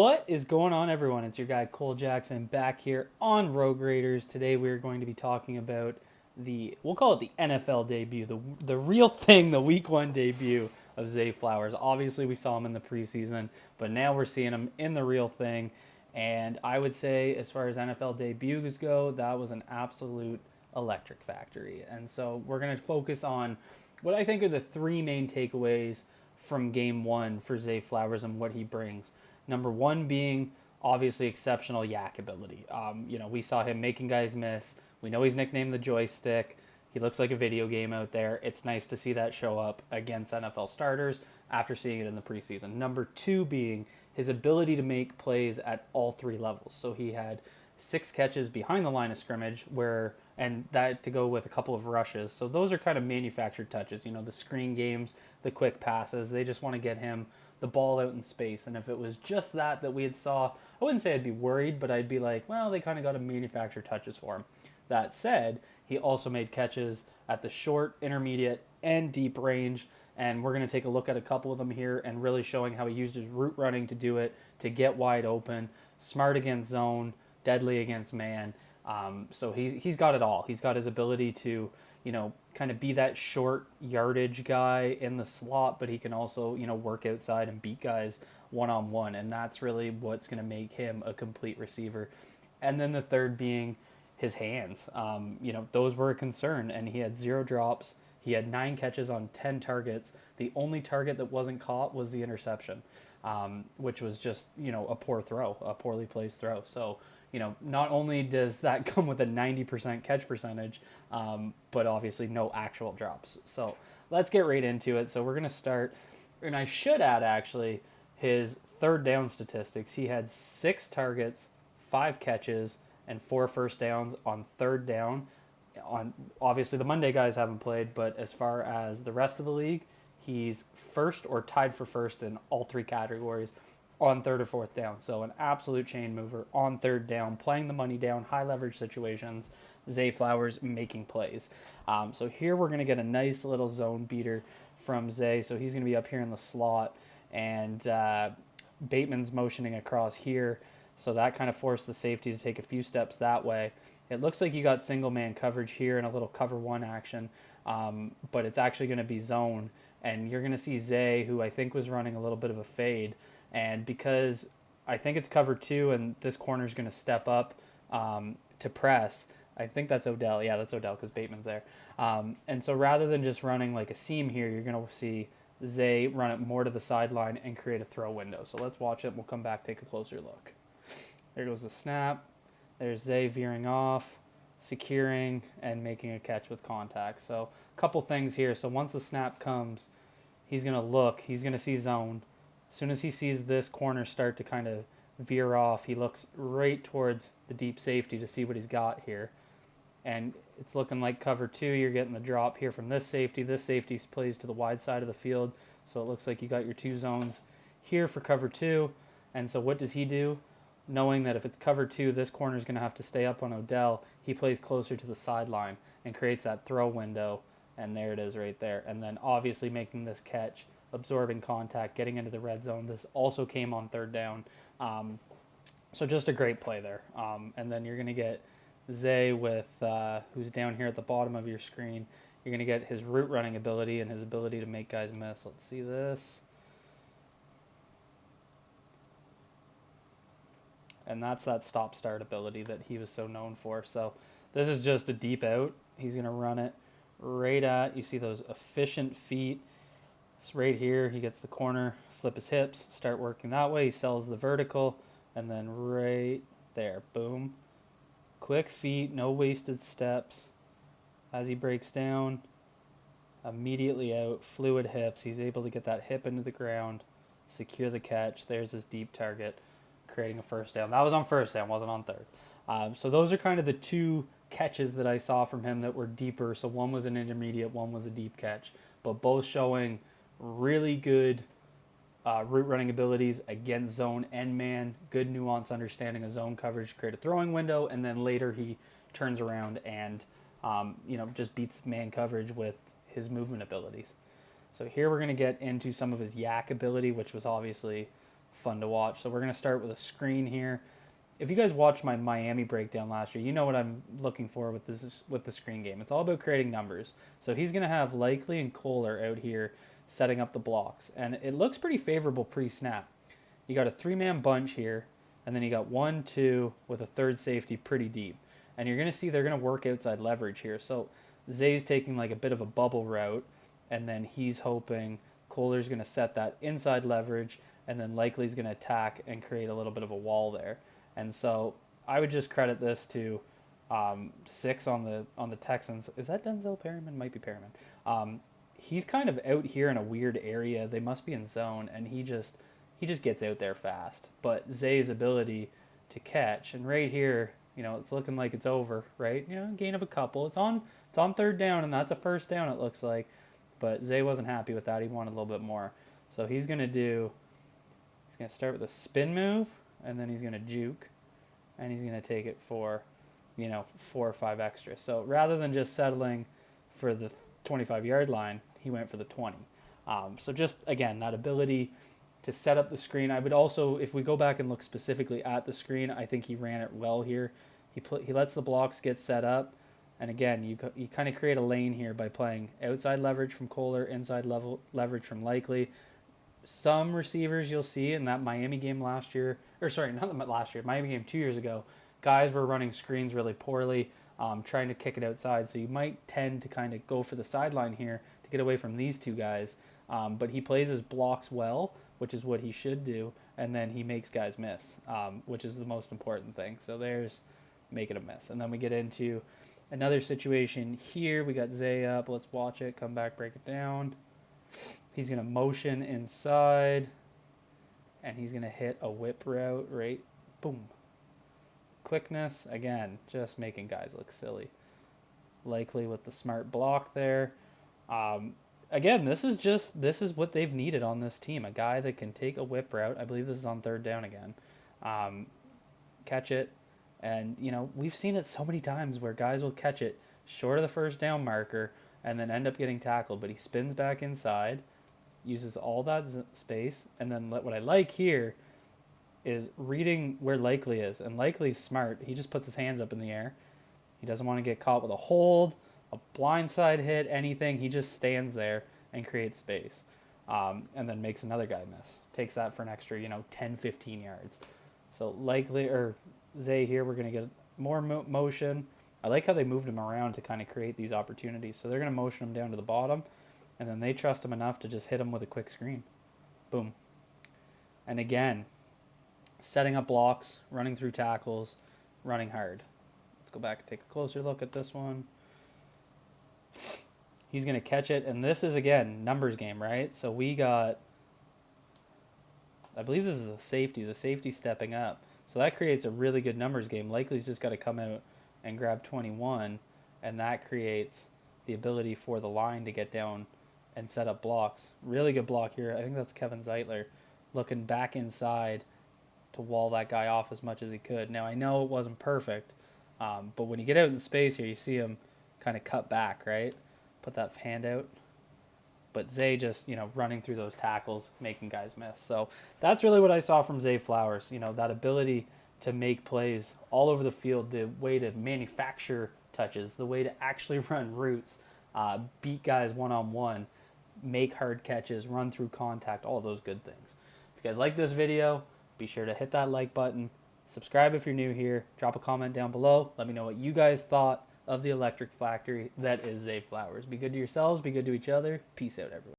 What is going on, everyone? It's your guy Cole Jackson back here on Rogue Raiders. Today we are going to be talking about we'll call it the NFL debut, the real thing, the Week 1 debut of Zay Flowers. Obviously, we saw him in the preseason, but now we're seeing him in the real thing. And I would say, as far as NFL debuts go, that was an absolute electric factory. And so we're going to focus on what I think are the three main takeaways from Game 1 for Zay Flowers and what he brings. Number one being obviously exceptional yak ability. We saw him making guys miss. We know he's nicknamed the joystick. He looks like a video game out there. It's nice to see that show up against NFL starters after seeing it in the preseason. Number two being his ability to make plays at all three levels. So he had 6 catches behind the line of scrimmage and that to go with a couple of rushes. So those are kind of manufactured touches, the screen games, the quick passes. They just want to get him the ball out in space. And if it was just that we had saw, I wouldn't say I'd be worried, but I'd be like, well, they kind of got to manufacture touches for him. That said, he also made catches at the short, intermediate, and deep range. And we're going to take a look at a couple of them here and really showing how he used his route running to do it, to get wide open, smart against zone, deadly against man. So he's got it all. He's got his ability to, kind of be that short yardage guy in the slot, but he can also, work outside and beat guys one-on-one. And that's really what's going to make him a complete receiver. And then the third being his hands. Those were a concern, and he had 0 drops. He had 9 catches on 10 targets. The only target that wasn't caught was the interception, which was just, a poor throw, a poorly placed throw. So, not only does that come with a 90% catch percentage, but obviously no actual drops. So let's get right into it. So we're going to start, and I should add actually his third down statistics. He had 6 targets, 5 catches, and 4 first downs on third down. Obviously the Monday guys haven't played, but as far as the rest of the league, he's first or tied for first in all 3 categories on third or fourth down. So an absolute chain mover on third down, playing the money down, high leverage situations. Zay Flowers making plays. So here we're going to get a nice little zone beater from Zay. So he's going to be up here in the slot, and Bateman's motioning across here. So that kind of forced the safety to take a few steps that way. It looks like you got single man coverage here and a little cover 1 action, but it's actually going to be zone. And you're going to see Zay, who I think was running a little bit of a fade. And because I think it's cover 2 and this corner is going to step up to press, I think that's Odell. Yeah, that's Odell because Bateman's there. And so rather than just running like a seam here, you're going to see Zay run it more to the sideline and create a throw window. So let's watch it. We'll come back, take a closer look. There goes the snap. There's Zay veering off, securing, and making a catch with contact. So a couple things here. So once the snap comes, he's going to look. He's going to see zone. As soon as he sees this corner start to kind of veer off, he looks right towards the deep safety to see what he's got here. And it's looking like cover 2. You're getting the drop here from this safety. This safety plays to the wide side of the field. So it looks like you got your 2 zones here for cover 2. And so what does he do? Knowing that if it's cover 2, this corner is going to have to stay up on Odell, he plays closer to the sideline and creates that throw window. And there it is right there. And then obviously making this catch, absorbing contact, getting into the red zone. This also came on third down. So just a great play there. And then you're going to get Zay with who's down here at the bottom of your screen. You're going to get his route running ability and his ability to make guys miss. Let's see this. And that's that stop-start ability that he was so known for. So this is just a deep out. He's going to run it right at, you see those efficient feet. It's right here. He gets the corner, flip his hips, start working that way. He sells the vertical, and then right there, boom. Quick feet, no wasted steps. As he breaks down, immediately out, fluid hips. He's able to get that hip into the ground, secure the catch. There's his deep target, creating a first down. That was on first down, wasn't on third. So those are kind of the 2 catches that I saw from him that were deeper. So one was an intermediate, one was a deep catch, but both showing really good route running abilities against zone and man, good nuance understanding of zone coverage, create a throwing window, and then later he turns around and just beats man coverage with his movement abilities. So here we're going to get into some of his yak ability, which was obviously fun to watch. So we're going to start with a screen here. If you guys watched my Miami breakdown last year, you know what I'm looking for with the screen game. It's all about creating numbers. So he's going to have Likely and Kohler out here setting up the blocks, and it looks pretty favorable pre-snap. You got a 3-man bunch here, and then you got 1, 2 with a third safety pretty deep. And you're going to see they're going to work outside leverage here. So Zay's taking like a bit of a bubble route, and then he's hoping Kohler's going to set that inside leverage, and then Likely's going to attack and create a little bit of a wall there. And so I would just credit this to 6 on the Texans. Is that Denzel Perryman? Might be Perryman. He's kind of out here in a weird area. They must be in zone, and he just gets out there fast. But Zay's ability to catch, and right here, it's looking like it's over, right? Gain of a couple. It's on 3rd down, and that's a first down, it looks like. But Zay wasn't happy with that. He wanted a little bit more. So he's going to start with a spin move, and then he's going to juke, and he's going to take it for, 4 or 5 extra. So rather than just settling for the 25-yard line, he went for the 20. So just, again, that ability to set up the screen. I would also, if we go back and look specifically at the screen, I think he ran it well here. He lets the blocks get set up. And again, you kind of create a lane here by playing outside leverage from Kohler, inside leverage from Likely. Some receivers you'll see in that Miami game last year, Miami game 2 years ago, guys were running screens really poorly, trying to kick it outside. So you might tend to kind of go for the sideline here to get away from these two guys. But he plays his blocks well, which is what he should do, and then he makes guys miss, which is the most important thing. So there's making a miss. And then we get into another situation here. We got Zay up. Let's watch it. Come back, break it down. He's going to motion inside, and he's going to hit a whip route, right? Boom. Quickness, again, just making guys look silly. Likely with the smart block there. Again, this is what they've needed on this team. A guy that can take a whip route. I believe this is on 3rd down again. Catch it. And, we've seen it so many times where guys will catch it short of the first down marker and then end up getting tackled. But he spins back inside, uses all that space, and then what I like here is reading where Likely is. And Likely's smart. He just puts his hands up in the air. He doesn't want to get caught with a hold, a blindside hit, anything. He just stands there and creates space, and then makes another guy miss. Takes that for an extra, 10, 15 yards. So Zay here, we're going to get more motion. I like how they moved him around to kind of create these opportunities. So they're going to motion him down to the bottom, and then they trust him enough to just hit him with a quick screen. Boom. And again, setting up blocks, running through tackles, running hard. Let's go back and take a closer look at this one. He's going to catch it, and this is, again, numbers game, right? So we got, I believe this is the safety stepping up. So that creates a really good numbers game. Likely's just got to come out and grab 21, and that creates the ability for the line to get down and set up blocks. Really good block here. I think that's Kevin Zeitler looking back inside to wall that guy off as much as he could. Now, I know it wasn't perfect, but when you get out in space here, you see him kind of cut back, right? Put that hand out. But Zay just, running through those tackles, making guys miss. So that's really what I saw from Zay Flowers. That ability to make plays all over the field, the way to manufacture touches, the way to actually run routes, beat guys one-on-one, make hard catches, run through contact, all of those good things. If you guys like this video, be sure to hit that like button. Subscribe if you're new here. Drop a comment down below. Let me know what you guys thought of the electric factory that is Zay Flowers. Be good to yourselves. Be good to each other. Peace out, everyone.